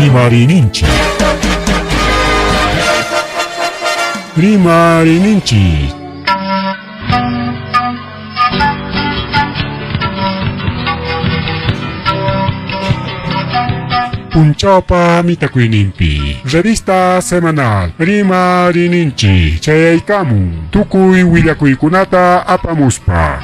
Rimarininchi. Rimarininchi. Punchapa Mitakuinimpi. Revista semanal Rimarininchi. Chayaykamu. Tukuy willakuykunata apamuspa.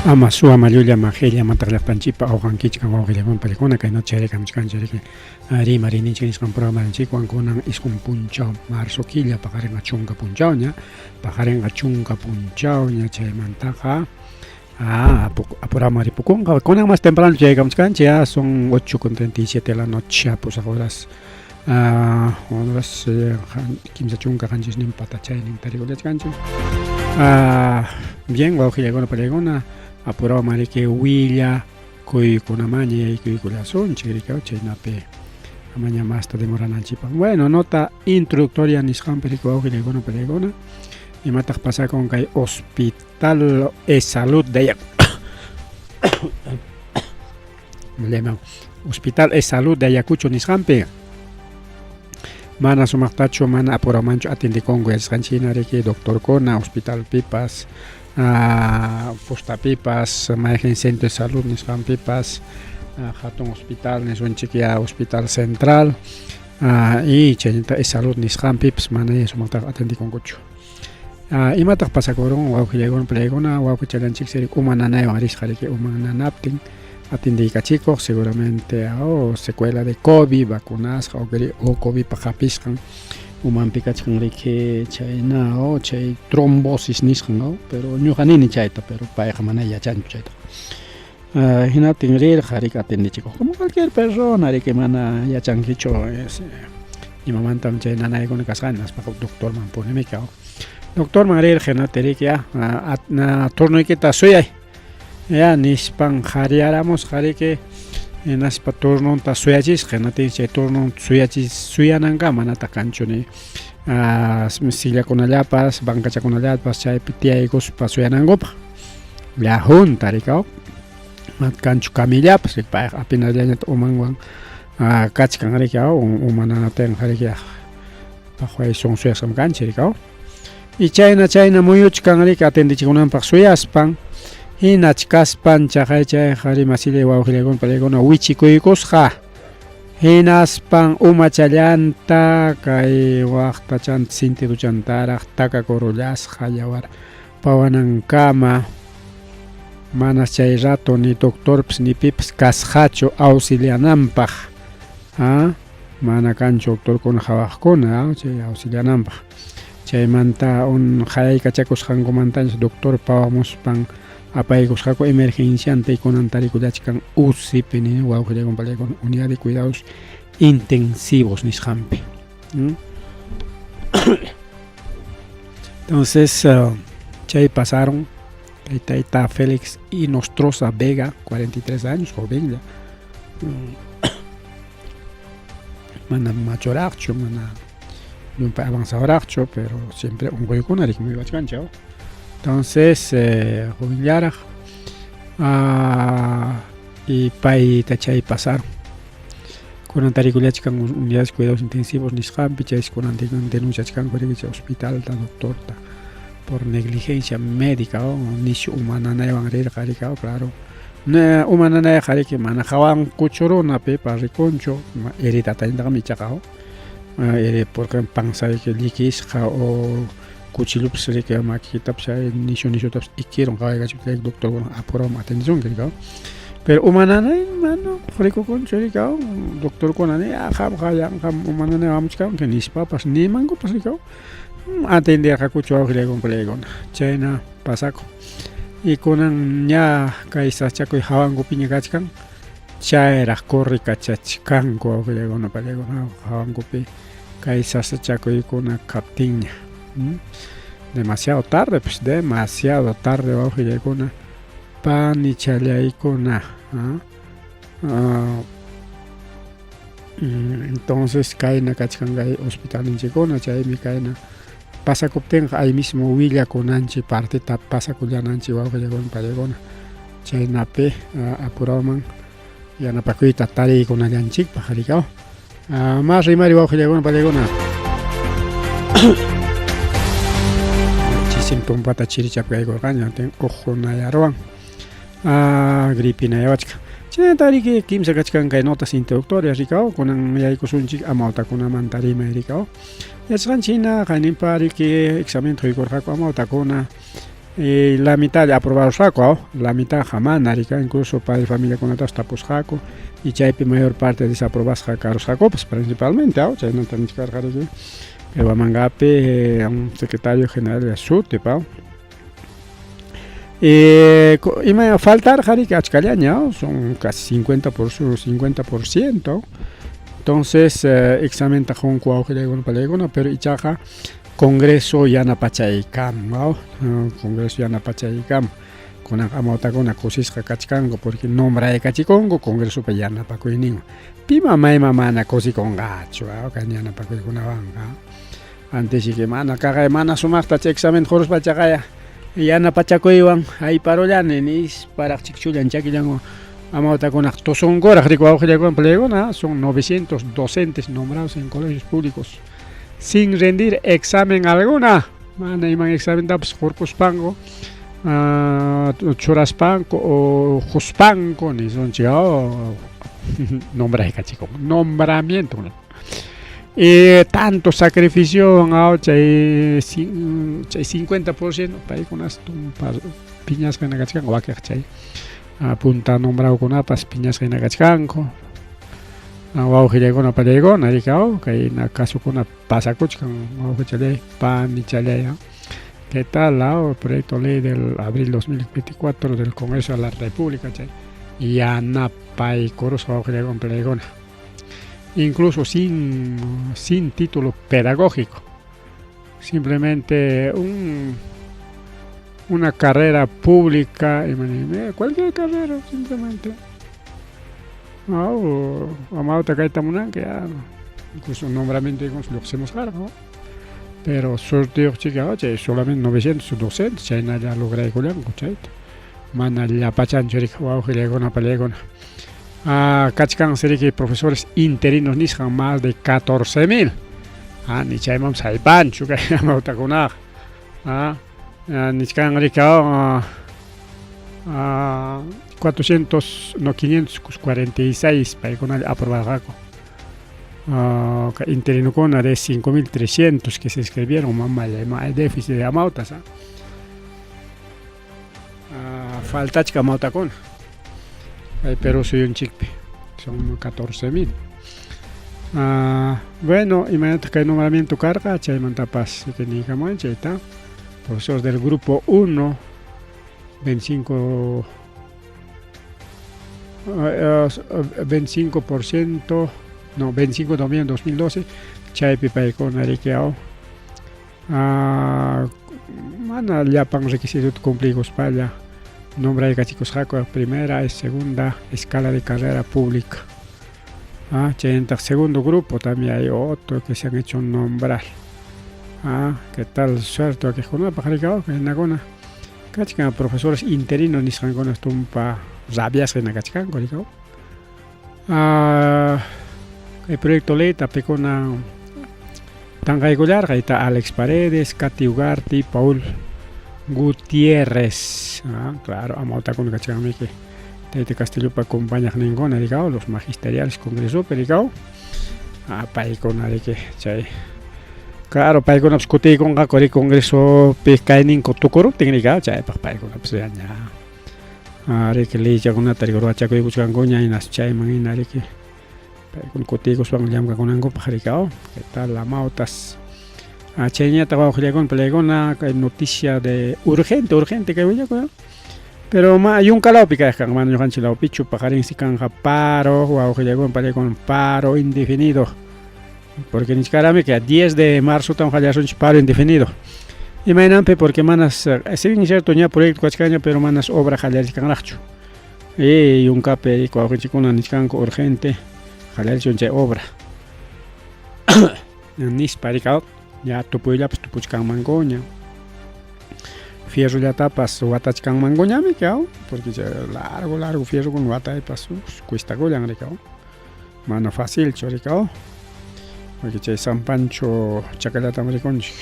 Ama sua malulla magelia mantaglaqtanchipa awqankichkan wawqillawan palikuna kayna chayrikamachkanchiki Rimarininchi nisqan programanchikwan kunan isqun punchaw marzo killa paqarinqa chunka punchawña paqarinqa chunka punchawña chaymantaqa apuramaripukun kunan más temprano chayrikamachkanchik son 8:37 de la noche pusaq horas horas kimsa chunka qanchisnin patachaynin tarikullachkanchik bien wawqillakuna palikuna apurado marique huilla kuykunamaña yaykuykullasun chigrikaw chaynapi amaña masta demorananchipak. Bueno, nota introductoria nisqanpi riku wawqillaykuna palikuna imataq pasakun kay Hospital de Salud de Hospital de Salud de Ayacucho nisqanpi mana sumaqtachu mana apuramanchu atendikunku yachqanchina riki doctorkuna hospital pipas postapipas mayajen centro de salud nisqanpipas hatun hospital nisunchik ya hospital central y chaynata de salud nisqanpipas mana sumaqtaqa atendikunkuchu imataq pasakurun wawqillaykuna palaykuna wawqichallanchik sirik uma nanaywan risqa riki uma nanaptin atendikachikuq seguramente secuela de COVID vacunasqa o COVID paqapisqan umanpi kachkan riki chayna chay trombosis nisqan pero ñuqanini chayta pero payqa mana yachanchu chayta hinatin rirqa riki atendichikuq como cualquier persona riki mana yachankichu imamantam chay nanaykuna kasqani aspaqa doctorman punimika doctorman rirqa hinata riki turnuykita suyay ya nispan qhariaramos qhariki naspa turnunta suyachisqa hinatin chay turnun suyananqa manata kanchuni sillakunallapas bancachakunallapas chaypi tiyaykuspa suyanankupak llajunta rikaw kanchu kamillapas payqa apinallañata umanwan kachkan rikaw uma nanatinqa riki paqway sunsuyasqam kanchik rikaw y chayna muyuchkan riki atendichikunanpaq suyaspan hinachkaspan chay masilay wawqillaykuna palaykuna wichikuykusqa hinaspan umachallanta kay waqtachanta sintiruchantaraq takakurullasqa yawar pawanankama manas chay rato ni doctorpis ni pipas kasqachu auxiliananpaq mana kanchu doctorkuna hawaqkuna chay auxiliananpaq chaymanta hayaykachakusqankumantaña doctor pawamuspan apaykusqaku emergencianta kunan tarikullachkan UCIpi wawqillaykuna palaykuna unidad de cuidados intensivos nisqanpi entonces chay pasaron tayta Félix Inostroza Vega 43 años joven ya mana machoraqchu mana lumpa avanzadoraqchu pero siempre unquykuna rikmi wachkancha entonces jubilaraq y payta chay pasaron kunan tarikullachkan unidades de cuidados intensivos nisqanpi chay kunan denunciachkanku riki hospitalta doctorta por negligencia médica nishu uma nanaywan rirqa rikaw claro uma nanayqa riki mana hawankuchu runapi parikunchu heredatañataqa michaqaw porque pansayki likisqa o kuchilupis riki makitapas nishutapas ikirun qhawaykachik doctor apurawan atendisunki rikaw pero uma nanay mana rikukunchu rikaw doctorkunani qam uma nanay hamuchkanki nispapas nimankupas rikaw atendiarqakuchu wawqillaykuna palaykuna chayna pasakun y kunan ña kay sachakuy hawankupiña kachkan chayraq kurrikachachkanku wawqillaykuna palaykuna hawankupi kay sasachakuykuna kaptinña demasiado tarde wawqillaykuna panichalyaykuna Entonces kaina kachkangay hospital ninchikuna chaymi kaina pasakuptinqa ahí mismo Villa kunanchi partita pasakullananchi wawqillakuna palaykuna chaynapi apuraman yanapakuyta tariykunallanchikpaq rikaw mas rimari wawqillakuna palaykuna chisim tumpata chirichapi kaykurqani uqunayarwan gripinayawachka chayta riki kimsa kachkan kay notas introductorias rikaw kunan yaykusunchik amawtakunamanta rimay rikaw yachqanchina qaninpa riki examen quykurqaku amawtakuna la mitad aprobadosqaku la mitad mana rika incluso padre familiakunatapas tapusqaku y chaypi mayor parte desaprobasqa karusqakupas principalmente chaynata niskarqa riki Mangapi secretario general de SUTE y me faltar que achkalaña son casi 50%. Entonces examen tajón cuaujeleguna pero ichaja congreso yana pachaykam congreso yana pachaykam con amota con cosisqa kachkango porque nombra de cachicongo congreso pa yana pakuinin pima maima mana cosicongacho cañana pakuikuna vanga antes y que mana caga mana sumasta examen joros pachakaya yana pachakoiwan ahí parolanenis para chichulan chakilango amauta con tosongora ricuaujeleguna plegona son 900 docentes nombrados en colegios públicos sin rendir examen alguna mana iman examen taps corpuspango churaspanco o juspanco ni son chigao nombramiento tanto sacrificio chay 50% para con las piñas que nagachkango wakechay apunta nombrado con apas piñas que nagachkango wawqillaykunapa pallaykuna rikaw kay nakasukuna pasakuchkan wawqichalay pan ichalay ¿qué tal el proyecto ley del abril 2024 del Congreso de la República chay yanapay kurusqa wawqillaykuna pallaykuna incluso sin título pedagógico simplemente una carrera pública cualquier carrera simplemente amauta kaitamunan que incluso un nombramiento lo hacemos largo pero sorteo chica solamente 900 docentes chayna ya logré con chayta mana ya pachancho rika wawqillaykuna pallaykuna kachkan seriki profesores interinos nisqan más de 14.000 ni chayman saypanchu kay amawtakunaq nisqan rika 546 paykuna aprobarqaku interinukuna de 5.300 que se escribieron hay déficit de amautas faltachka amautakuna pero soy un chico son 14.000 bueno imagínate que el nombramiento carga chaymantapas que ni jamás chayta profesores del grupo 1 25% no 25 de noviembre 2012 chaypi paykuna rikeao mana llapan requisitos cumplidos para nombre de cachicos jaco primera y segunda escala de carrera pública segundo grupo también hay otro que se han hecho nombrar qué tal suerte que con una pajaricao que en nagona cachican profesores interinos ni san con estumpa rabias en cachican coricao el proyecto ley tapecona tan regular está Alex Paredes, Katy Ugarte, Paul Gutiérrez claro amauta con cachican que Tete Castillo para acompañar ninguna digao los magisteriales congreso pericao paicona de que chay claro paicona discutir con el congreso pescainin con tu coro técnica chay paicona pues ya are que le ya con una tarigoro chaco y buscan goña y nas chay mangina de que paicon cotigo suang llam con ango pajaricao que tal la mautas chayña trabajo con pelegona noticia de urgente que voy a pero hay un calao pica que hermano yo hanchilao pichu pajarín si canja paro o que llegó en pare con paro indefinido porque ni siquiera que a 10 de marzo tan jallas un paro indefinido imagínate porque manas es cierto ya proyecto cuachcaña pero manas obra jallas y canracho y un cape y cuau chicuna ni canco urgente realización de obra nispa ricao ya tupuyapas tupuchkan mangoña fierro ya tapas watachkan mangoña me cao porque ya largo fierro con wata y paso cuesta goyan ricao mano fácil choricao porque chay San Pancho chacalata mariconchi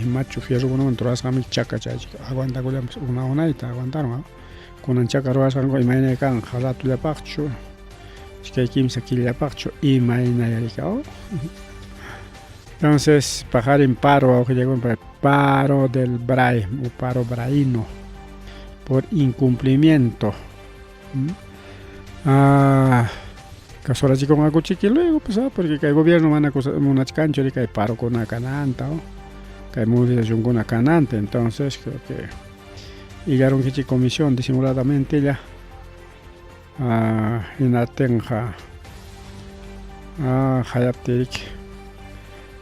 macho fierro con un trozo mi chaca chay aguanta goyan una y aguantaron con un chaca roas algo y mañana can jalatu ya pacho es que hay 15 kilos y mañana ricao. Entonces, pagar en paro, que llegó en paro del BRAE o paro braino por incumplimiento. Caso así con algo chiqui luego, pues, porque el gobierno van a una cancha y que hay paro con una cananta, que hay movilización con una canante. Entonces, creo que llegaron que comisión disimuladamente ya en la tenja Hayapterik.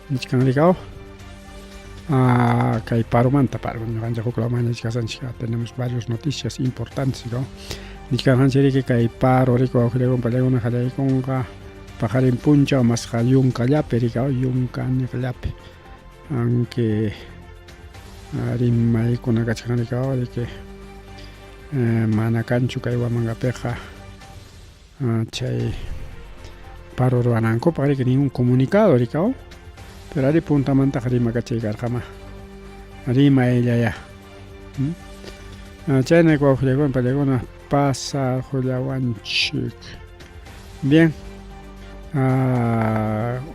Nichkan ligao kay paro manta paro tenemos varias noticias importantes ¿no? Nichkan hancheri que kay paro rico creo que una jale con pajar en puncha o más jayun kallape rigao yun kan kallape aunque arimai con agachan rigao de que manakanchu kay wamangapeja chay paro ruananko para que ningún comunicado rigao. Pero ari punta manta harima kachay garjama harima ella ya chayna kwa juliagon palegona pasa juliawanchik bien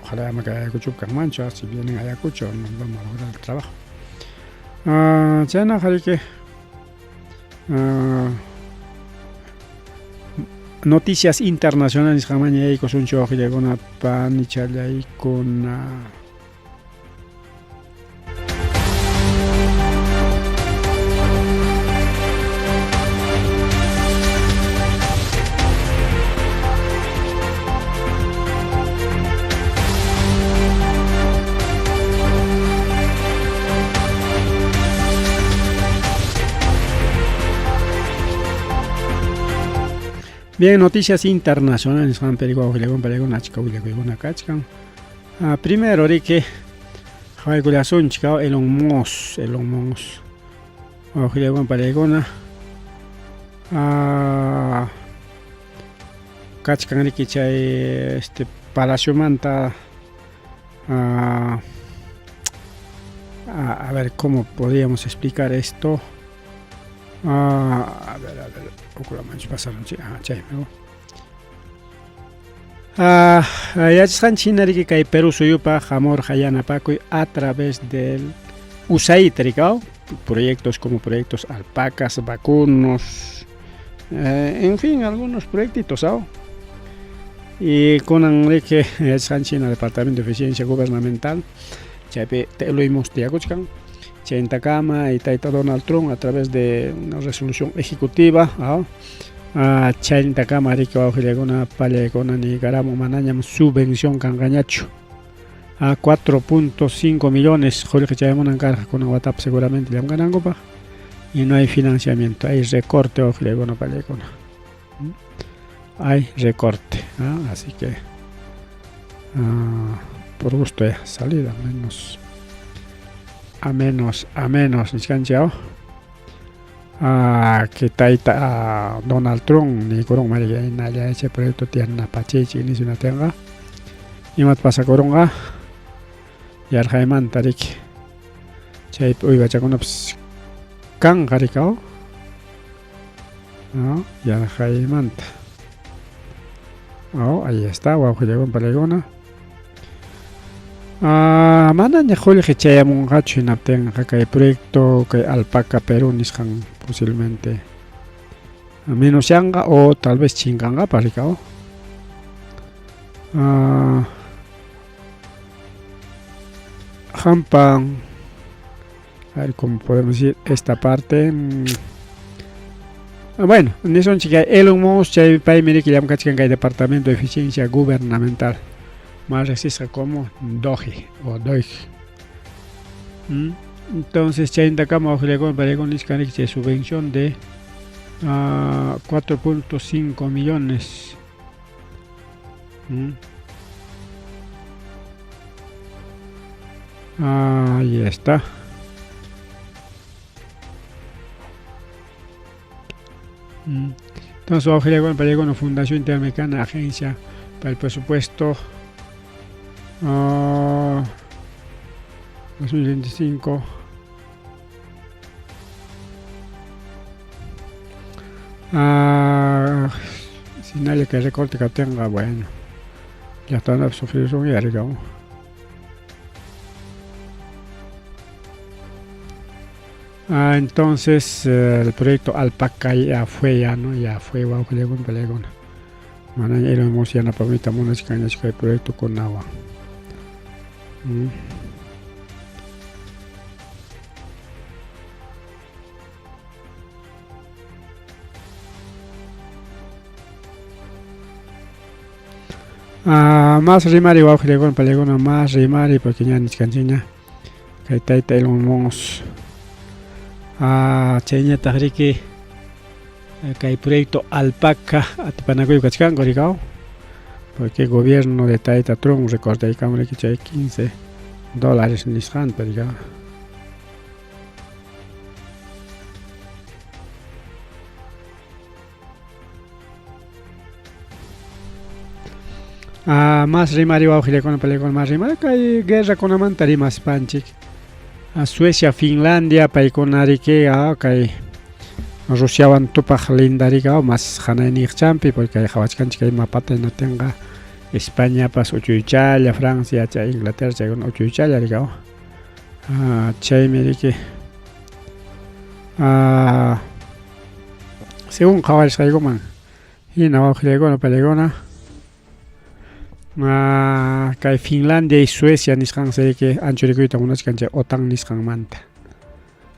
ojalá me caiga kuchup mancho si vienen Ayacucho nos vamos a lograr el trabajo chayna harike noticias internacionales jamaña y cosuncho juliagona pan y chalay con bien, noticias internacionales. Primero, que Elon Musk. Este Palacio Manta. A ver cómo podríamos explicar esto. A ver, pasaron, ya están China que hay Perú suyupa jamor hayana paco a través del USAID proyectos como proyectos alpacas, vacunos, en fin, algunos proyectitos, y con Enrique están China Departamento de Eficiencia Gubernamental, chape te lo hemos diagnosticado. Chayntacama y Taita Donald Trump a través de una resolución ejecutiva Chayntacama rico una palegona ni garamo manañam subvención cangañacho a 4.5 millones Jorge Chayamonan carga con WhatsApp seguramente le han ganado y no hay financiamiento, hay recorte ojelegona palegona hay recorte así que por gusto de salida a menos niscanchao que taita Donald Trump ni corong maria inaya ese proyecto tiene pachechi ni si una tenga y más pasa coronga y al jaiman tarik chay hoy va con kan garicao y al jaiman ahí está guapo llegó en palegona Mana Julio que chayamon gacho en apten el proyecto que Alpaca Perú niscan posiblemente menos yanga o tal vez chinganga para ricao Jampan a ver cómo podemos decir esta parte bueno, en eso chica Elon Musk chay paimiri que llaman cachican que hay departamento de eficiencia gubernamental más resiste como Doge o Doge. Entonces Chayntacama Ojelegón Palegón Niscanik de subvención de 4.5 millones Ahí está. Entonces, Ojilegón Palegón, Fundación Interamericana, Agencia para el Presupuesto 2025. Si nadie que recorte que tenga, bueno, ya están a sufrir un yarga. Entonces el proyecto Alpaca ya fue, ¿no? Ya fue, wow, Palegón. Mana era emoción para mí también es que el proyecto con agua. Más rimari wow, Palegón, más rimari porque ya ni canchiña. Que taita el mons. Cheña tahriki hay proyecto Alpaca atipanagoy kachkan gorigao porque el gobierno de Taita Trump recorta y cámara que hay $15 en Nissan periga. Más rimari wa con pelegón más rimari que hay guerra con amantari más panchik. Suecia, Finlandia, paikonari que hay Rusia van tupaj lindariga más hanani champi porque hay hawachkan chica y mapata no tenga España pas Italia, Francia, Inglaterra, con Italia diga. Chay merike según kawal saigo man y na wa no pelegona que Finlandia y Suecia niskan se que anchorico y tamunas cancha OTAN niskan manta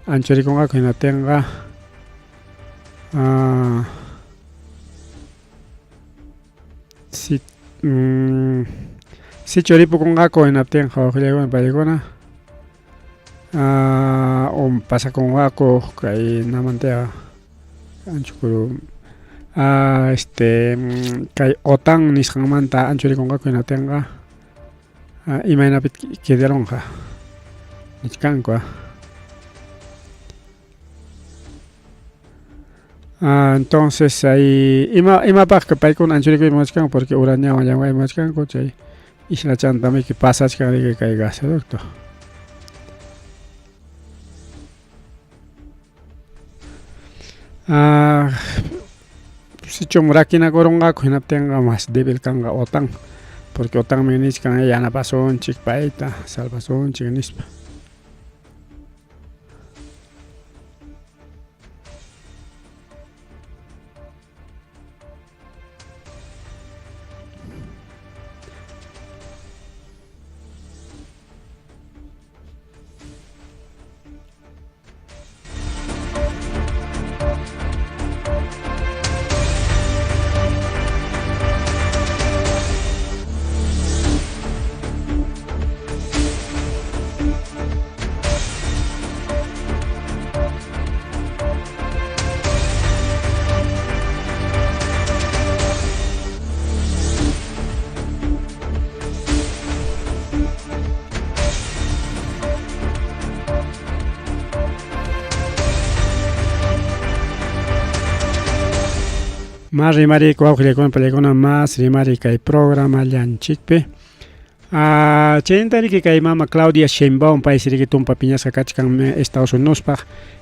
anchorico que no tenga si choripo con gaco en apten jaujelego en palegona o pasa con gaco que namantea anchukuru que OTAN niskan manta anchorico con gaco en atenga imagina que de lonja niskanko entonces ahí ima pa que pai con anchurico y moscan porque urania ya va moscan coche y se la chanta me que pasa que caiga ese doctor si chomrakina goronga con tenga más débil kanga OTAN porque OTAN me niscan ya na pasó un chic paita salvación chiganispa. Más rimari con pelegona más rimari que programa llanchikpe chentari que hay mama Claudia Sheinbaum país que tumpa piñas kachkan Estados Unidos pa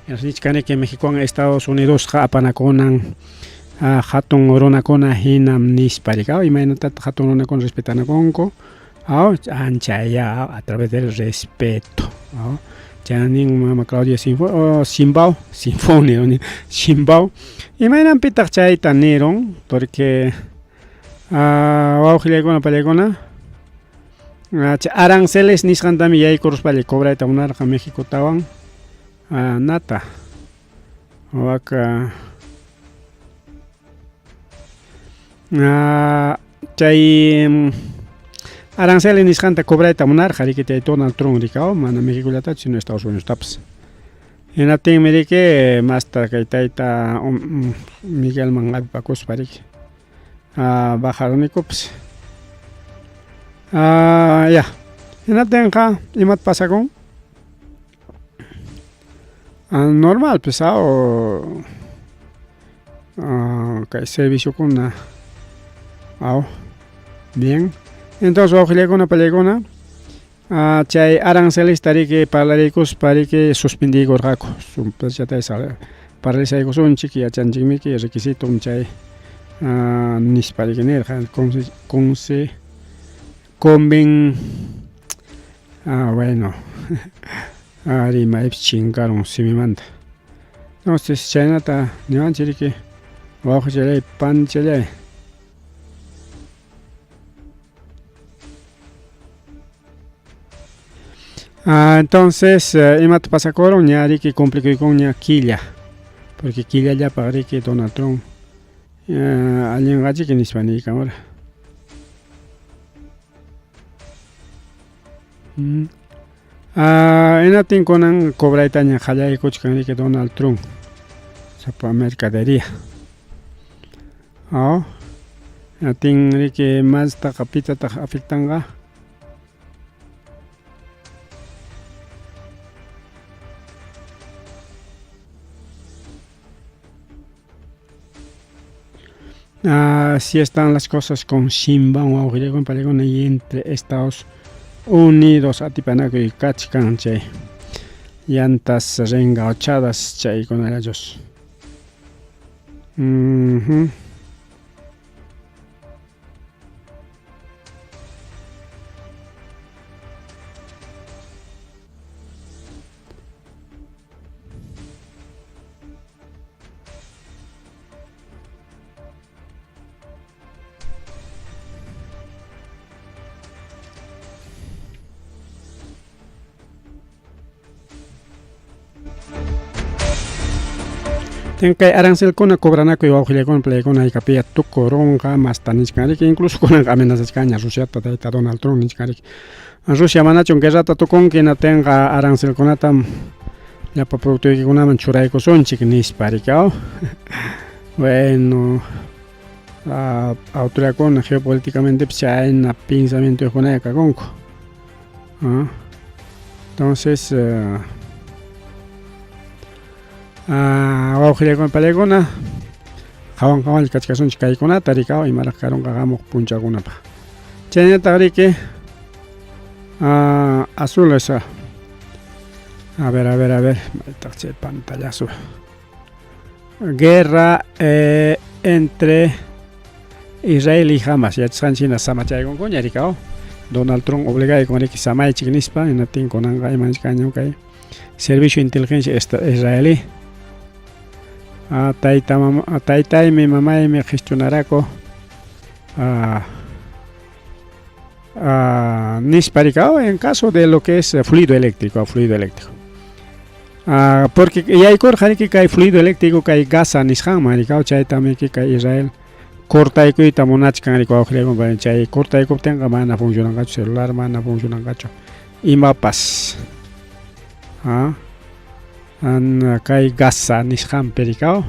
en que México en Estados Unidos japanakonan hatun oronakona hinam nisparika imagínate hatun oronakon respetana konko anchaya a través del respeto Janin mama Claudia Sheinbaum imagínate pitak chay taneron porque waujilegona pelegona aranceles niskan tami yay correspale cobra eta unar a México tawan nata waka chay aranceles niskan ta cobra eta unar jari que te Donald Trump ricao mana México lata sino Estados Unidos taps en ating merike master kay taita Miguel Mangabi pacos parik bajaron cops Ya. Hinatenqa imat pasakun. Normal pesado. Kay servicio kuna. Bien. Entonces wawqilakuna pallaykuna chay aranceles tariki parlaricus pariki suspendikurqaku paralizaykusunchik yachanchikmiki requisitum chay nispariki nirqa bueno rimaypis chinkaron simimanta entonces chaynata niwanchiriki wawqichalay panchalay. Entonces, imata pasakoron ña riki complicaykun ña quilla, porque quilla llapa riki Donald Trump allinqachiki nispa niykamura. Inatin kunan cobrayta ña qallaykuchkan riki Donald Trump sapa mercadería. Inatin riki más taqa pitataqa afectanqa. Así están las cosas con Sheinbaum wawqilakuna pallaykuna y entre Estados Unidos atipanaku y kachkan chay llantas rengauchadas chaykunallallos. Kay arancelkuna cobranaku wawqilakuna pallaykuna hayk'apilla tukuronqa masta nishkanriki incluso kunan amenazashkanña Rusiata tayta Donald Trump nishkanriki Rusia manachun guerrata tukunki hinatinqa arancelkunata llapa productoykikunaman churaykusunchik nispariki bueno autoridadkuna geopolíticamente chayna pensamientoykuna kakunku entonces wawqilakuna pallaykuna qhawan kachkasunchik kaykunata rikaw imaraq karunqa hamuq punchakunapaq chaynataq riki azules a ver maytaq chay pantallazo guerra entre Israel y Hamas yachasqanchina samachaykunkuña rikaw Donald Trump obligayku riki samaychik nispa hinatin kunanqa imanchkaña kay servicio de inteligencia israelí taytaymi mamaymi gestionarako nisparikao en caso de lo que es fluido eléctrico porque yaykurqariki kay fluido eléctrico kay gasa nisqanman rikaw chaytamiki kay Israel cortaykuyta munachkanriki wawqilakuna chay cortaykuptinqa mana funcionanqachu celular mana funcionanqachu imapas kay gasa nisqanpi rikaw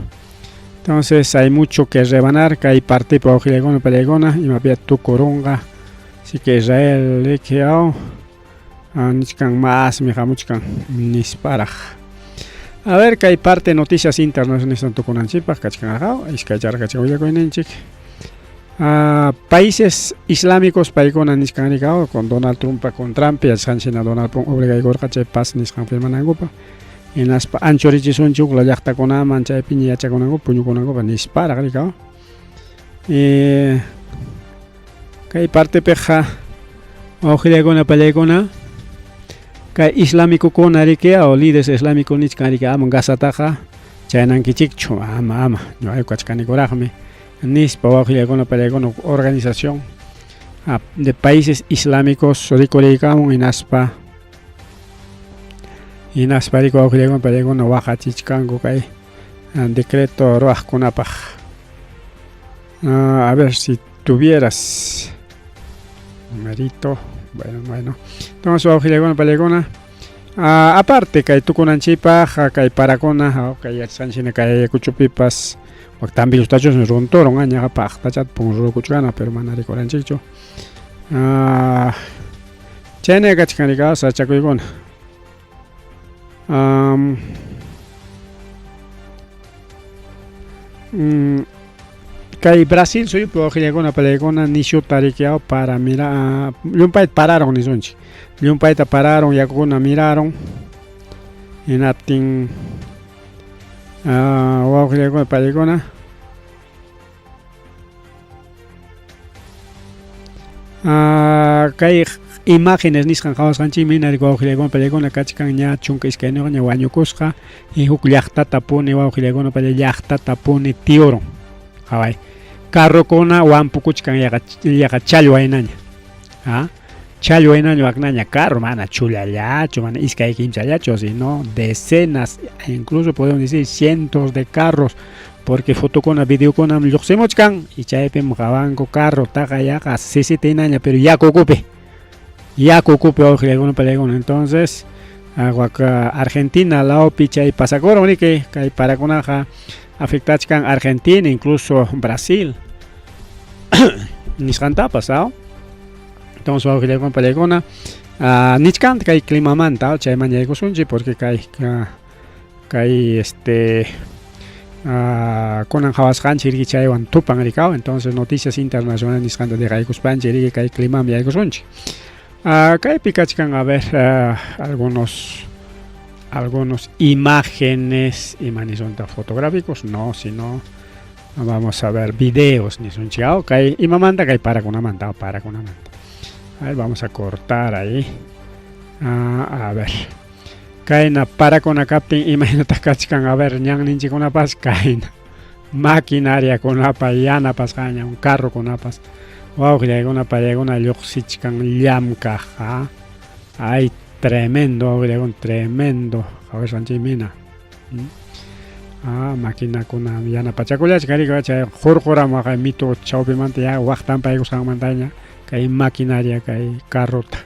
entonces hay mucho que rebanar kay partipi wawqilakuna pallaykuna imapiya tukurunqa así que Israel rikhaw nishkan masmi hamuchkan nisparaq a ver kay parte noticias internacionales tukunanchikpaq kachkanqa iskay charqacha willakuyninchik países islámicos paykuna nishkan rikaw con Donald Trump con Trump yachasqanchina Donald Trump obligaykurqa chay paz nisqan firmanankupa hinaspa anchorichisunchik uk llaqtakunaman chaypi yachakunanku puñukunankupa nisparaq rikaw kay partepiqa wawqilakuna pallaykuna kay islamikukuna riki o líderes islámicos nishkan riki ama gasataqa chaynankichikchu ama ñuqayku kachkanikuraqmi nispa wawqilakuna pallaykuna organización de países islámicos rikuraykamun hinaspa riki wawqilakuna pallaykuna waqachichkanku kay decreto ruwaqkunapaq a ver si tuvieras merito bueno entonces wawqilakuna pallaykuna aparte kay tukunanchikpaq kay parakuna kay yachasqanchina kay kuchupipas waktambi ustachus runturon ñaqa paqtachata punrukuchkana pero mana rikuranchikchu chayna kachkanrika sachakuykuna. Kay Brasil suyupi wawqiykuna pallaykuna nishuta rikyao para mirar llumpayta pararon nisunchik. Llumpayta pararon, yakukuna miraron hinaptin wawqiykuna pallaykuna kay imágenes nisqan qhawasqanchikmi hina wawqiykuna pallaykuna kachkan ña chunka iskayninqa ña wañukusqa y huk llaqtata puni wawqiykuna palla llaqtata puni tiyurun qhaway carrokuna wampukuchkan yaqa challwaynaña challwaynaña waqnaña carro mana chullallachu mana iskay kimsallachu sino decenas incluso podemos decir cientos de carros porque fotokuna videokuna lluqsimuchkan y chaypim qawanku carro taqa yaqa sisitinaña pero yakukupi wawqiykuna pallaykuna entonces Argentina laopi chay pasakuron riki kay parakunaqa afectachkan Argentina incluso Brasil nisqantapas entonces wawqiykuna pallaykuna nichkanta kay climamanta chayman yaykusunchik porque kay kunan qhawasqanchik riki chaywan tupan rikaw entonces noticias internacionales nisqanta diqaykuspanchik riki kay climaman yaykusunchik. Kaypi kachkan a ver algunos imágenes imanisonta fotográficos no sino vamos a ver videos nisunchik kay imamanta kay parakunamanta a ver vamos a cortar ahí a ver kayna parakuna kaptin imaynata kachkan a ver ñan ninchikunapas kayna maquinaria kunapas yanapas qaña un carro kunapas wawqiykuna pallaykuna lluqsichkan llamkaq ay tremendo wawqiykuna tremendo qhawasqanchikmina maquinakuna yanapachakullachkan riki chay qurquraman kay mitu chawpimanta ya waqtan paykusqanmantaña kay maquinaria kay carrota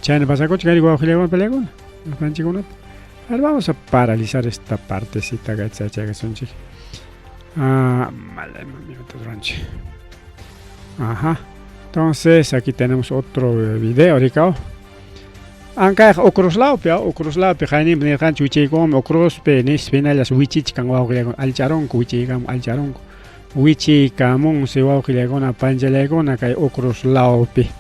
chayna pasakuchkan riki wawqiykuna pallaykuna ñuqanchikkunata. A ver, vamos a paralizar esta partecita que chaykasunchik ajá. Entonces aquí tenemos otro video rikao. Anka okruslaupi khaynim nirqan chuchaykum okruspi nispinallas wichichkan wawqiykuna alcharonku wichaykamun alcharonku wichaykamun si wawqiykuna panchallaykuna kay okruslaupi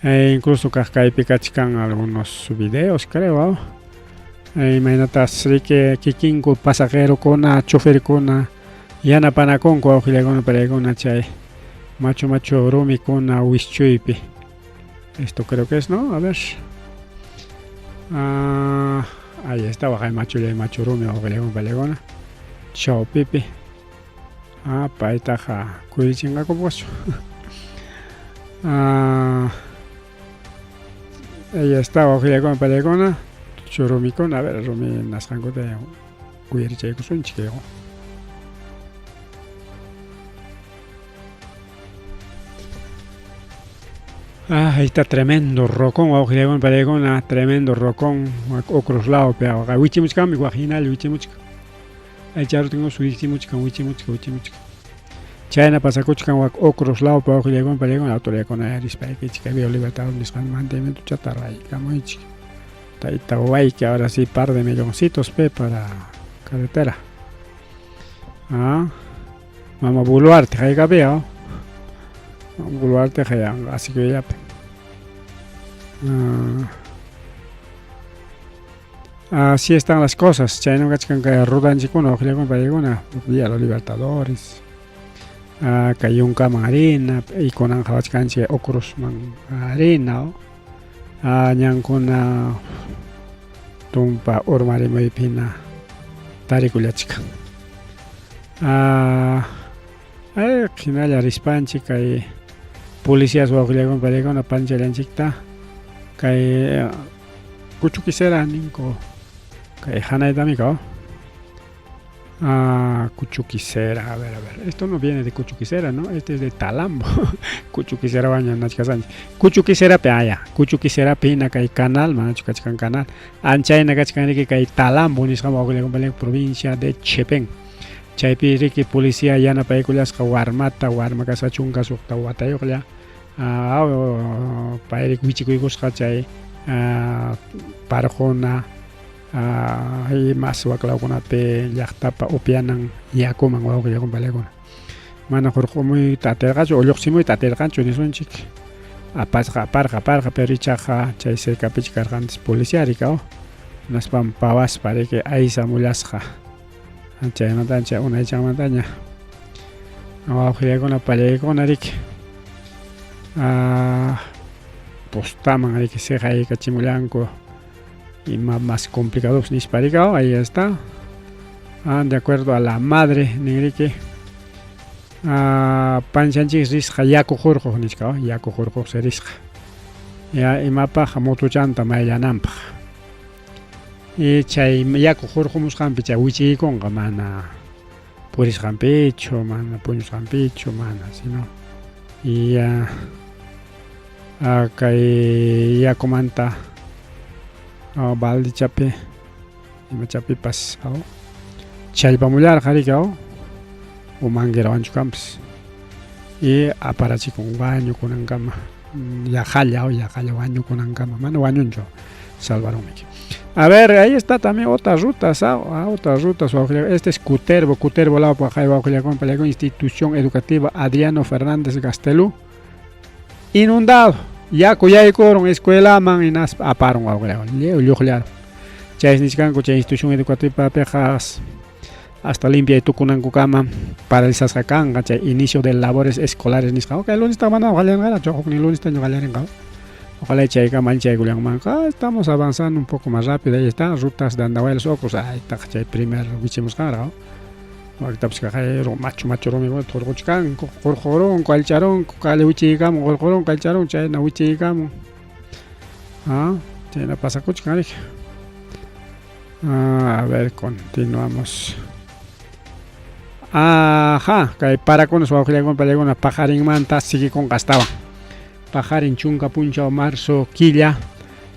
incluso kaypi kachkan algunos videos creo imaginatas riki kikinku pasajerokuna choferkuna yanapanakunku wawqiykuna pallaykuna chay macho rumikuna wischuypi esto creo que es no a ver ahí está waqay macho rumi wawqiykuna pallaykuna chawpipi paytaqa kuyichinqakupuchu ahí está wawqiykuna pallaykuna churumikuna a ver rumi nasqankuta kuyarichaykusunchik ahí está tremendo rocón wawqiykuna pallaykuna tremendo rocón okruslaupi wichimuchkanmi waqhinalla wichimuchka aycharutinkus wichimuchkan chayna pasakuchkan okruslaupi wawqiykuna pallaykuna autoridadkuna rispaykichik Vía Libertador nisqan mantenimiento chatarraykamunchik tayta wayki ahora sí par de milloncitos para carretera Mama Boluarte haykapi Boluarte hayan así que ya así están las cosas chayna kachkan kay rudanchikuna wawqiykuna pallaykuna Vía Los Libertadores kayunkaman harina y kunan qhawachkanchik okrusman harina ñankuna tumpa urmarimuypina tarikullachkan hinalla rispanchik kay policías wawqiykuna pallaykuna panchallanchikta kay kuchukisera ninku kay hanaytami Cuchuquisera, a ver, esto no viene de Cuchuquisera, ¿no? Este es de Talambo. Cuchuquisera baña nachkasanchi. Cuchuquisera pe aya. Cuchuquisera pe na kay canal, manachkachkan canal. Anchay na kachkan riki kay Talambo nisqama wawqiykuna provincia de Chepén. Chaypi riki policía yana paykullasqa warmaka sachunka suqta watayuqlla payrik wichikuykusqa chay parquna mas waklawkunapi llaqtapa upyanan yakuman wawqillawan palaykuna mana hurqumuyta atirqachu ulluqsimuyta atirqanchu nisunchik apasqa aparqa pero ichaqa chay cercapichik karqanchis policiari kaw naspan pawaspa riki aysa mullasqa chaymantaña chay unaychamantaña wawqillaykuna pallaykuna riki postaman riki siqaykachimullanku y más complicados nisparicao, ahí está. De acuerdo a la madre niriki panchanchik risqa yaku hurquq nishqa yaku hurquq se risqa ya imapaq motuchanta mayllananpaq y chay yaku hurqumusqanpi chay wichiykunqa mana purisqanpichu mana puñusqanpichu mana sino y kay yakumanta baldichapi imachapipas challpamullarqa rika umanguerawanchu kanpis y aparachikun wañukunankama yaqalla wañukunankama mana wañunchu salvarunmiki. A ver, ahí está también otras rutas, otras rutas. Este es Cutervo lado para institución educativa Adriano Fernández Gastelú. Inundado. Ya cuyaikoron escuela man y nas aparon wawqillan chay nisqanku chay institución educativa pejas hasta limpia y tukunankukaman paralizasqa kanqa chay inicio de labores escolares nisqa okay lunes tamana waqallanqara choqni lunes taño waqallarinqa ojalá chaykaman chaykullanmanqa estamos avanzando un poco más rápido. Ahí está rutas de Andahuaylas Ocos ahí está chay primer wichimusqara Ahorita macho romi torgochkan qorqoron qalcharon qale wichikamun qorqoron qalcharon chayna wichikamun chayna pasakuchkan a ver continuamos kay parakunas wawqillaykuna pallaykuna pajarinmanta sigikunqa astawan pajarin chunka punchaw marzo killa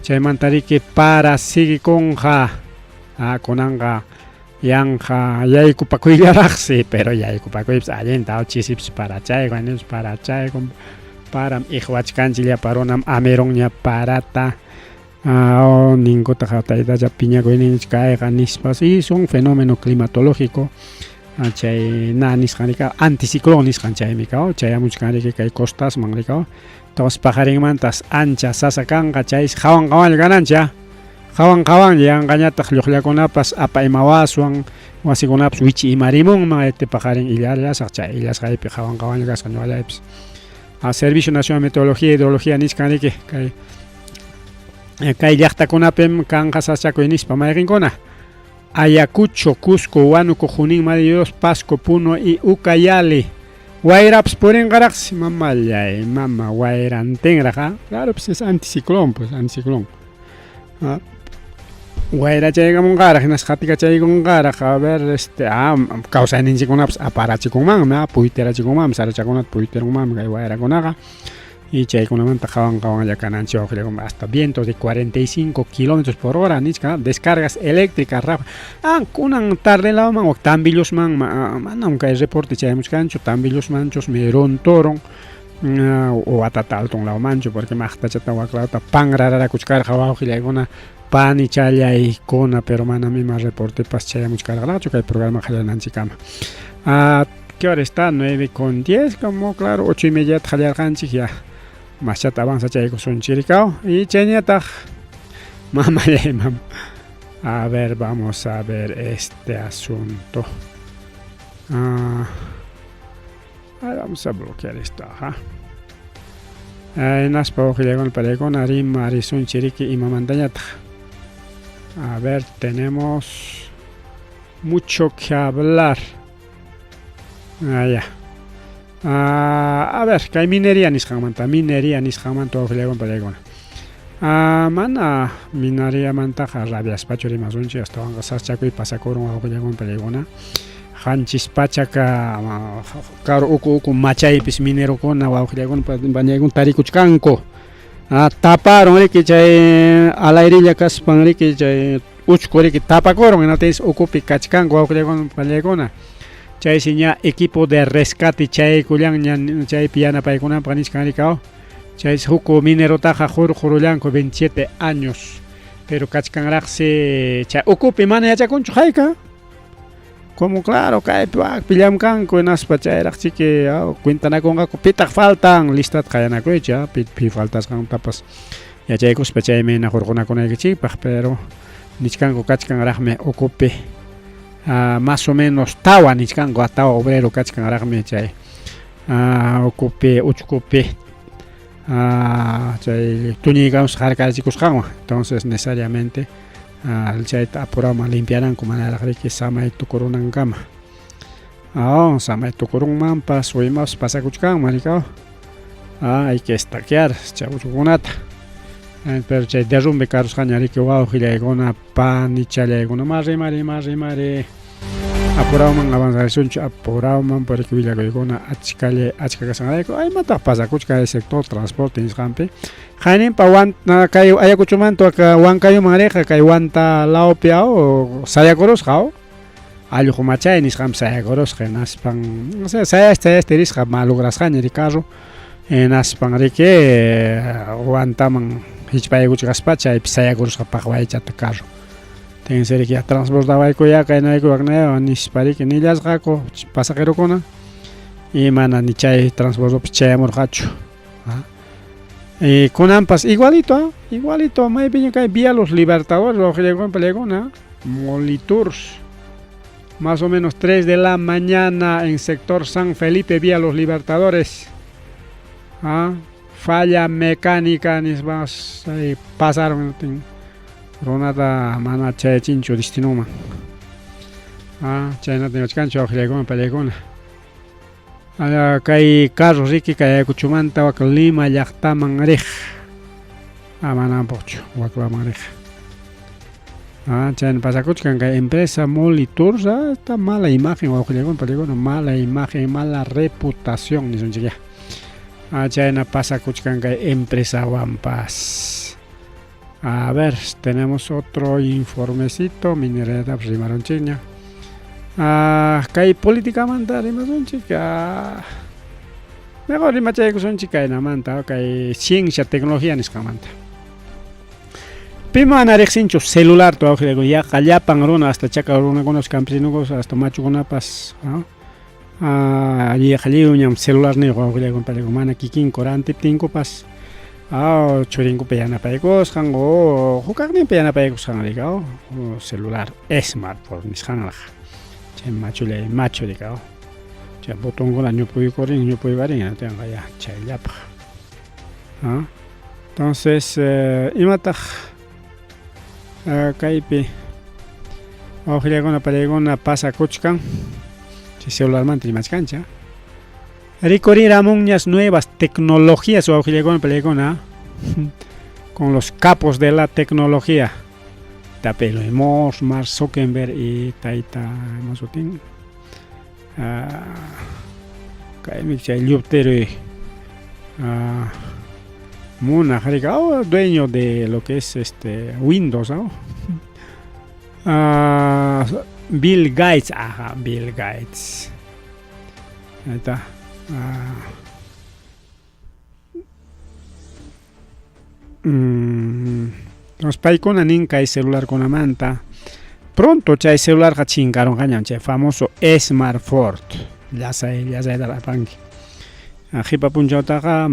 chaymanta riki para sigikunqa kunanqa yanja yaykupakuyaraqsi pero yaykupakuypis allinta chisipis para chay para iqwachkanchik llaparonam ameronña parata ninkuta hatayta piñakuyninchik kayqa nispas y son fenómeno climatológico chay na nisqanika anticiclón nisqan chaymi kaw chayamuchkanriki kay costasman rikaw tos pajarinmantas ancha sasa kanqa chay hawan ganancha Kawan yanqañataq lluqllakunapas apa imawaswan wasikunapas wichi imarimunman pajarin illasaq chay illasqaypi qawan kasqa ñuqallaypis Servicio Nacional de Meteorología y Hidrología nisqanriki kay llaqtakunapim kanqa sachakuy nispa mayqinkuna Ayacucho, Cusco, Huánuco, Junín, Mataderos, Pasco, Puno y Ucayali Wayrapas purinqaraqsi mamallay mama wayrantinraq claro pues es anticiclón Guayra chaykamunqaraq hinasqatika chaykunqaraq a ver kawsayninchikkunapas aparachikunmanmi puytirachikunmanmi sarachakunata puytiranmanmi kay wayrakunaqa y chaykunamanta qawan kananchik wawqillaykuna hasta vientos de 45 kilómetros por hora nisqa descargas eléctricas kunan tardelawman o Tambillusman manam kay reporte chaymuchkanchu Tambillusmanchus mirontoron o atataltonlawmanchu porque maqtachata waklawta panrararakuchkarqa wawqillaykuna pani challaykuna pero mana mima reportepas chayamuchkarqalachu kay programa qallananchikama ¿qué hora está? 9:10 como claro 8:30 qallarqanchik ya machata avanza chaykusunchirikaw y chayñataq mamallay a ver vamos a ver este asunto vamos a bloquear esto naspa wawqillaykuna palaykuna rima risunchiriki imamantañataq a ver tenemos mucho que hablar a ver kay minería nisqanmanta wawqillaykuna palaykuna mana minería mantaqa radiaspachu rimasunchik astawan saschakuy pasakurun wawqillaykuna palaykuna hanchis pachaka karo uku machaypis minerokuna wawqillaykuna bañaykuna tarikuchkanku taparon riki chay al airilla kaspan riki chay uchku riki tapakuron entonces ukupi kachkanku wawqillaykuna pallaykuna chaysi ña equipo de rescate chaykullan chaypi yanapaykunanpaq nisqanrikaw Chay huko minero taja Jorullanco 27 años. Pero kachkanraqsi chay ukupi mana yachakunchu hayka. Como claro, kaypi pillam kanku naspa chayraqchiki cuentanakunqaku pitaq faltan listat qayanakuycha pi faltasqantapas yachaykuspa chaymi hurqunakunaykichikpaq pero nichkanku kachkanraqmi ukupi más o menos tawa nichkanku tawa obrero kachkanraqmi chay ukupi uchkupi chay tuñiykamus hark'achikusqanwan entonces necesariamente chayta apurama limpiaranku manaraqriki samay tukurunankama samay tukurunmanpas uymas pasakuchkanman rikaw hay que estaquear chay uchukunata pero chay derrumbe karusqaña riki wawqillaykuna panichallaykuna rimari apurawman avanzarisunchu apurawman porque willakuykuna achka kashanrayku aymataq pasakuchka sector transporte nisqanpi Haninpa kay Ayacuchumanto Huancayoman riqa kay Wanta lawpi sayakurusqa allqu machay nisqam sayakurusqa naspan sayasta risqa malograsqaña ricarro naspan riki Wantaman hich'paykuchkaspa chaypi sayakurusqa paqwaychata carro tenseriki transportawaykuya kaynaykuwaqna nispa riki nillasqaku pasajerokuna y mana ni chay transportopi chayamurqachu kunanpas igualito maybe kay vía Los Libertadores Molitours más o menos 3 de la mañana en sector San Felipe vía Los Libertadores falla mecánica nisbas pasaron ronata mana chay chincho distinoma chayna tenachkancho pelegona kay carro riki kay Ayacuchumanta wak Lima llaqtaman riq mananpuqchu waklaman riq chayna pasakuchkan kay empresa Molitours está mala imagen wawqillaykuna mala imagen mala reputación nisunchikya chayna pasakuchkan kay empresa wampas a ver tenemos otro informecito minería rimaronchiña kay políticamente rimasunchik mejor rimachaykusunchik kaynamanta kay ciencia tecnología nisqamanta pimana riqsinchu celular yaqa llapan runa hasta chaka runakunas campesinukus hasta machukunapas lliwñam celular niq wawqillaykuna mana kikinko rantiptinkupas churinkupi yanapaykusqan hukaqninpi yanapaykusqan rikaw celular smartphone nisqanlaq chay macho rikaw chay botonkuna ñupuykurin tenga ya chayllapaq entonces imataq kaypi wawqillaykuna palaykuna pasakuchkan chay celularmanta rimachkancha rikuriramunñas nuevas tecnologías wawqillaykuna palaykuna con los capos de la tecnología Tapelo Mark Zuckerberg y Taita Masutin kaymi chay llupteri Muna dueño de lo que es Windows Bill Gates Bill Gates ahí está entonces paykuna nin kay celular kunamanta pronto chay celular chinkaron kañan chay famoso smartphone llasay dalapanki hipa punchawtaqa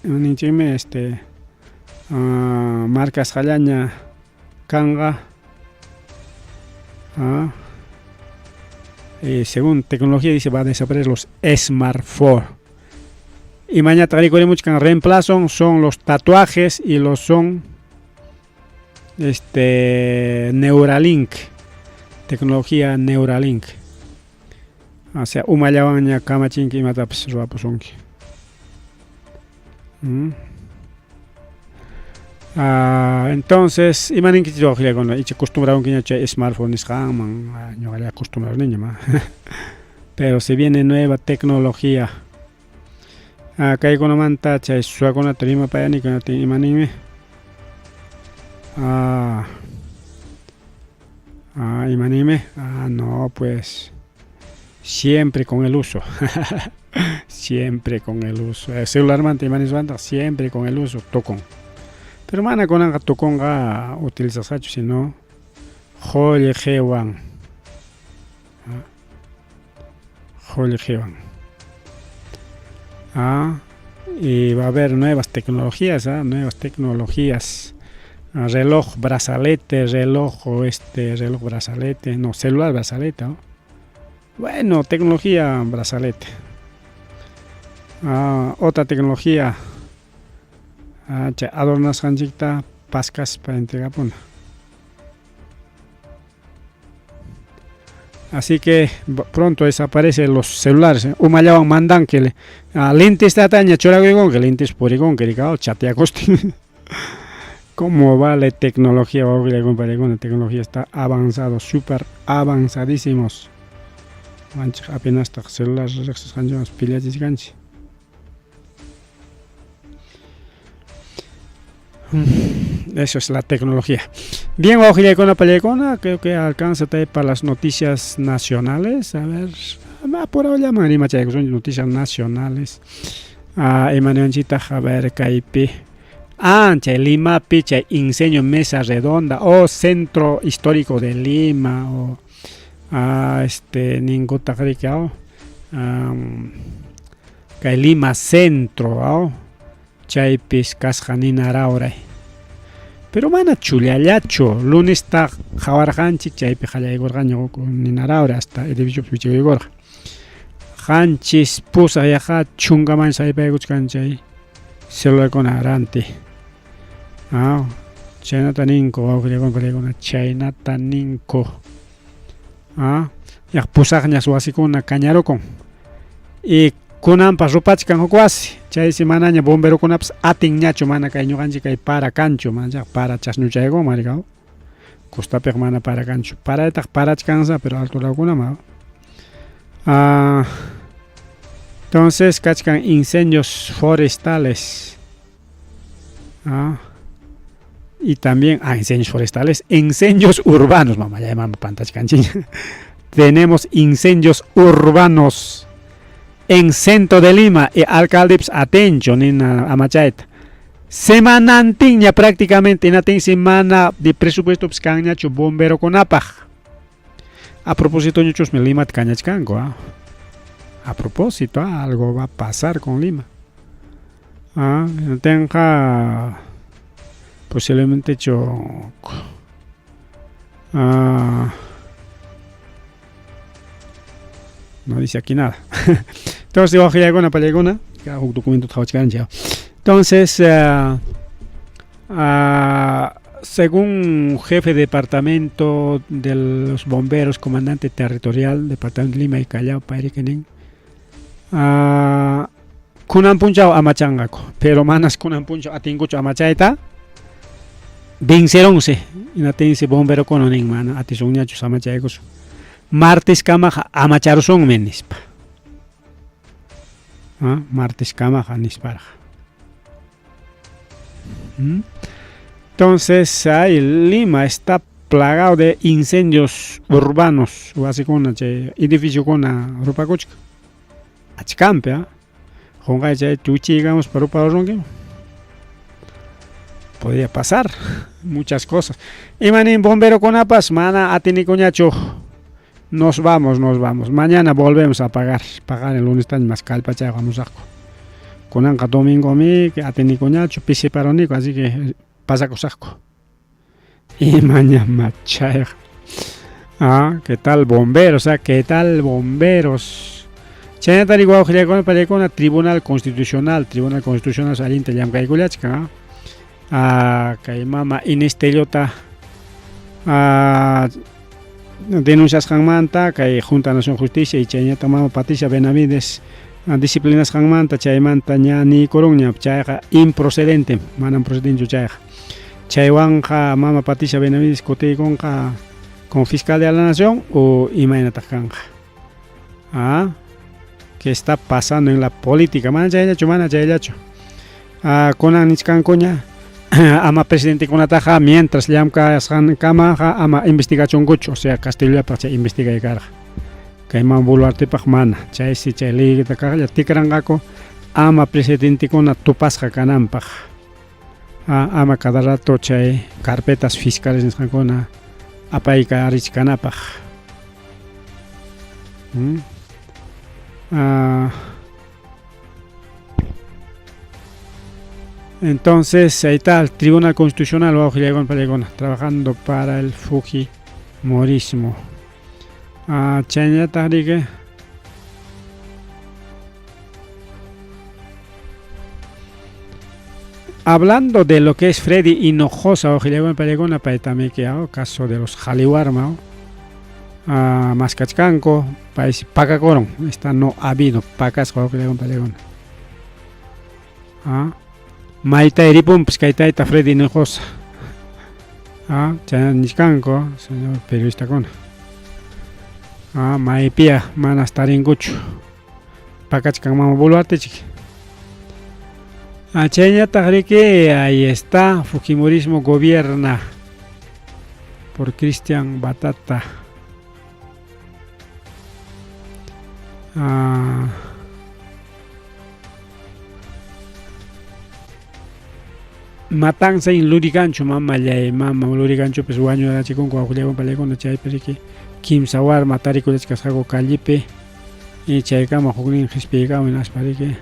ninchikmi marcas qallaña kanqa según tecnología dice va a desaparecer los smartphones y mañana rikurimuchkan reemplazan son los tatuajes y los son Neuralink tecnología Neuralink o sea umallawanña kamachinki imatapas ruwapusunki entonces imaninkichik wawqillaykuna icha acostumbraronkiña chay smartphone nisqanman ñuqalla acostumbrarniña pero se viene nueva tecnología kaykunamanta chay suwakunata rimapayanikunata imaninmi imanime no pues siempre con el uso Siempre con el uso. El celular mantiene siempre con el uso tocón. Pero mana con anga tocón ga utilizas hacho, si no, joye jewan. Joye jewan. Y va a haber nuevas tecnologías, nuevas tecnologías. Reloj brazalete, reloj brazalete, no, celular brazalete, ¿no? Bueno, tecnología brazalete. Otra tecnología, adornas hanjikta pascas para entregar puna. Así que pronto desaparecen los celulares. Umayawan mandan que lentes tataña choragon, que lentes porigón, que ricao chatea costi. ¿Cómo va la tecnología? La tecnología está avanzado, súper avanzadísimos. Apenas está celulares, pilas y ganchi. Eso es la tecnología. Bien, con la película, creo que alcanza para las noticias nacionales. A ver, por ahora son noticias nacionales. Emanuelchita, a ver, Caipi. Lima, picha, incendio Mesa Redonda, o Centro Histórico de Lima, o Ninguta Jaricao, Lima Centro, Chaipis Casjanina Raura. Pero mana chuliallacho, lunes está Javarjanchik, Chaipi Jalay Gorgaño con Ninaraura hasta edificio Pichigo Gorga. Hanchis Pusa Yaja, Chungaman Saipa Guchkanchay, celular con Arante. China Taninko, China Taninko. Ya pusagna su así con una cañaro con. Y con ampas rupachkan hokwasi. Chay semana ya bombero con aps atin ñacho mana kay ñuqanchik kay para cancho man ya para chasnuchaygo maricao. Costa mana para cancho. Para etaq parachkansa pero alto la kuna ma. Entonces cachkan incendios forestales. Y también incendios forestales, incendios urbanos, mamá, ya llamamos pantas canchiña. Tenemos incendios urbanos en centro de Lima y alcaldes atencho en Amachaeta. Semana antiña prácticamente, en semana de presupuesto pscañacho bombero con apaj. A propósito, ñuchos me Lima cañachcango. A propósito, algo va a pasar con Lima. Tenga posiblemente hecho no dice aquí nada. Entonces voy a una palegona que hago un documento ya. Entonces según jefe de departamento de los bomberos, comandante territorial departamento de Lima y Callao, Pairiquenin, kunan punchao amachangako, pero manas kunan punchao atingucho amachaita venceronse inatense bombero kononin mana atisonñacho amachaykoso martes kamaja amacharoson menispa martes kamaja nispara. Entonces Lima está plagado de incendios urbanos, o así con edificio con ropa coche achcampe, digamos, podría pasar muchas cosas. Y manín bombero con apas, mana atini coñacho. Nos vamos. Mañana volvemos a pagar el lunes tan más calpa vamos a con anca domingo mi que atini coñacho, pise paronico, así que pasa cosasco. Y mañana machaya. ¿Qué tal bomberos? ¿Qué tal bomberos? Chenatari guaujilia con Tribunal Constitucional saliente llam kaygulachka. Kay mama inesteriota denuncias hangmanta kay Junta Nación Justicia y chaynata mama Patricia Benavides disciplinas hangmanta chaymanta ñani koronña chayqa improcedente manan procedente chayqa chaywanja mama Patricia Benavides kotiykunqa con fiscal de la Nación o imaynata kanja. ¿Qué está pasando en la política? Mana chayllacho. Conan nichkankuña ama presidente kunataja mientras llamka kamaja ama investigación gucho, o sea Castillo para investigar carga. kayman Boluartepak mana chaysi chay leykita kaqlla tikranqaku ama presidentekuna tupasqa kananpaq ama cada rato chay carpetas fiscales nisqankuna apayka arichkanapaq. Entonces ahí está el Tribunal Constitucional trabajando para el Fujimorismo. Hablando de lo que es Freddy Hinojosa, también que caso de los Jaliwarma, Mascachcanco, país Pacacoron, esta no ha habido Pacas, Maita Eripum, Piscaitaita Freddy Hinojosa, Chaniscanco, señor periodista con. Maipia, Manastaringucho, Pacachcan Mama Boluarte, chiqui. Que ahí está, Fujimorismo gobierna por Cristian Batata. Matanza en Lurigancho, mama Lurigancho, pues guaño de la chico con Julián Palecón, chay perique, Kim Sawar, Matarico de Cascago Calipe, y Chaicama, Juglín, Gispigao en Asparique.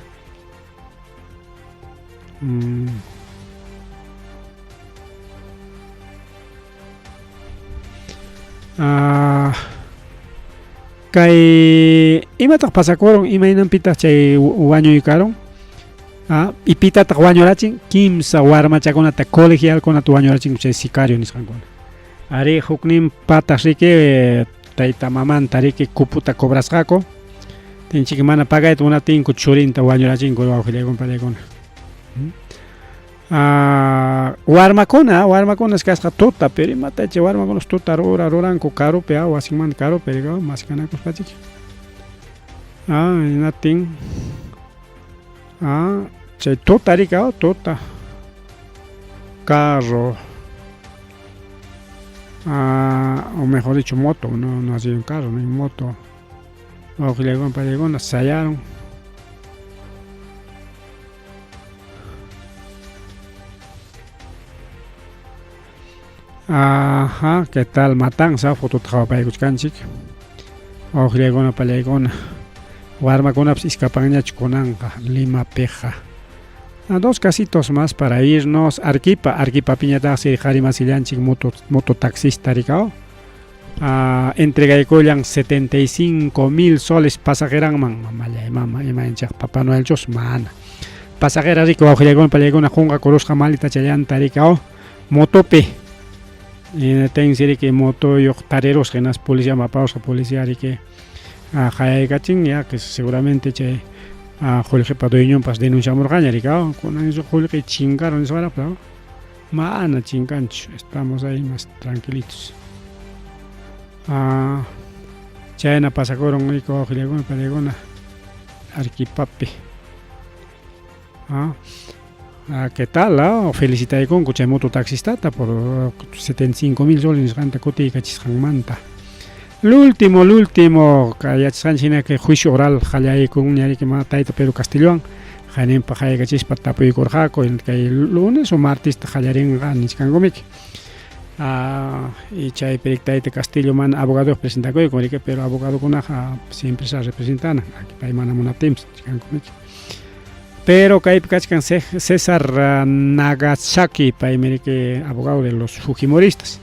Kay imataq pasakuron imaynanpitaq chay wañu yikaron y pitataq wañurachin kimsa warmachakunata colegialkunata wañurachin chay sicario nisqankuna ari huknin pataq riki tayta mamanta riki kuputa cobrasqaku tinchiki mana pagayta munatinku churinta wañurachinku wawqillaykuna warmakunas kasqa tuta pero imata chay warmakunas tuta ruranku karupi wasinman karupi maskanakuspachiki inatin chay tuta rika tuta carro o mejor dicho moto, no ha sido un carro, no hay moto wawqillaykuna sayaron. ¿Qué tal matanza? Foto trabajaykuchkanchik wawqillaykuna pallaykuna warmakunapas iskapanñachukunanqa Limapiqa. Dos casitos más para irnos. Arquipa piñataqa siriqari masillanchik mototaxista rikao entregaykullan 75,000 soles pasajeranman mama imanchaq Papá Noel chus mana pasajera riki wawqillaykuna pallaykuna junqa kurusqa malita challanta rikao motopi ten serie que moto yo tareros que nas policía mapaos policía que hayaykachin ya que seguramente che Jorge Padoño pas denunciamos gañarica con eso Jorge chingaron eso ahora pero mana chingancho estamos ahí más tranquilitos chayna pasakoron rico Jorge palegona arquipapi ¿qué tal? Felicité con chay mototaxista por 75,000 soles ganta coti cachismanta. Lo último que que juicio oral jalay con ñari que mataita Pedro Castellón janen pa jay cachispa tapo y corjaco en que lunes o martes jallarin ganis kangomik y chay perictaite Castillo man abogado presenta con que pero abogado con siempre se representan aquí pa mana mona temps kangomik. Pero Caipcachcan César Nagasaki, que abogado de los Fujimoristas.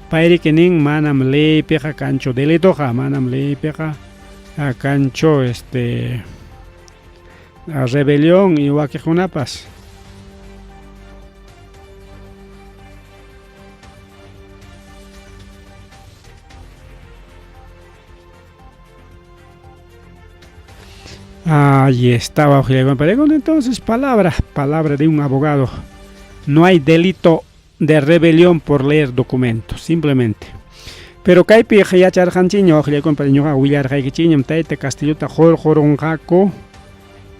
Pairi que nin manam ley peja cancho de letoja, manam ley peja cancho rebelión y huaquejunapas. Ahí estaba entonces palabra de un abogado. No hay delito de rebelión por leer documentos, simplemente. Pero Caipi ya charjanchiño, compañero William Jaikichiño, Taite Castillota Joronjaco,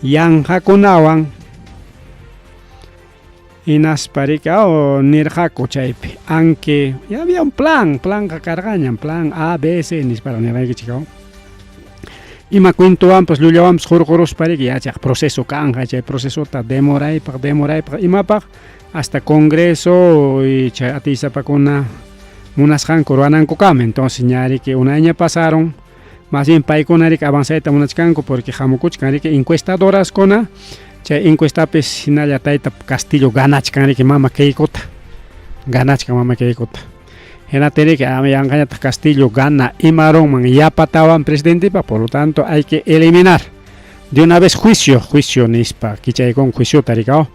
Yan Jaconawan, Inasparica o Nirjaco Chaipi. Aunque ya había un plan que cargañan, plan A, B, C, ni para Nirjaikichico. ima cuentowan pues llullawanpas qurquruspariki yachaq proceso kanja chay procesota demoraypaq imapaq hasta congreso y chay atisapakuna munasqanku ruwananku kama entonces ñariki una año pasaron más bien paykunariki avanzayta munachkanku porque hamukuchkanriki encuestadoras kuna chay encuestapis hinalla tayta Castillo ganachkanriki mama Keikota ganachkan mama Keikota Henateriki yanqañata Castillo gana imaronman yapatawan presidentepa, por lo tanto hay que eliminar de una vez juicio nispa kichaykun juicio tarikao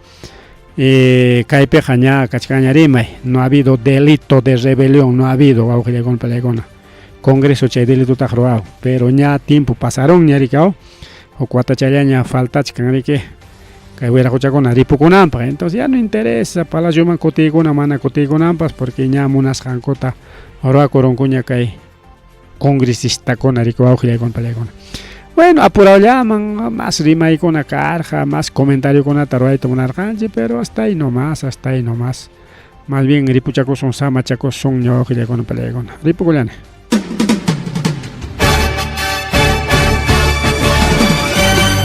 kaypiqa ña kachkañarimay no ha habido delito de rebelión no ha habido awqillaykuna palaykuna congreso chay delitutaq ruwaw pero ña tiempo pasaron ñarikao huk watachallaña faltachkanriki kay wiraquchakuna ripukunanpaq entonces ya no interesa palacioman kutiykuna mana kutiykunanpas porque ña munasqankuta ruwakurunkuña kay congresistakuna rikuwawqillaykuna palaykuna bueno apurawllaman más rimaykuna karqa más comentariokunata ruwayta munarqanchik pero hasta ahí nomás más bien ripuchakusun samachakusun ñawqillaykuna palaykuna ripukullani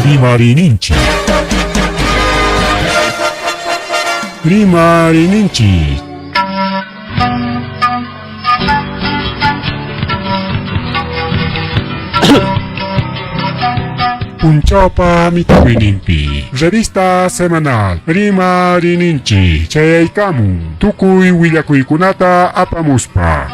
Rimarininchi. Rimarininchi. Punchawpa mitakuynimpi. Revista semanal Rimarininchi chayaykamun tukuy willakuykunata apamuspa.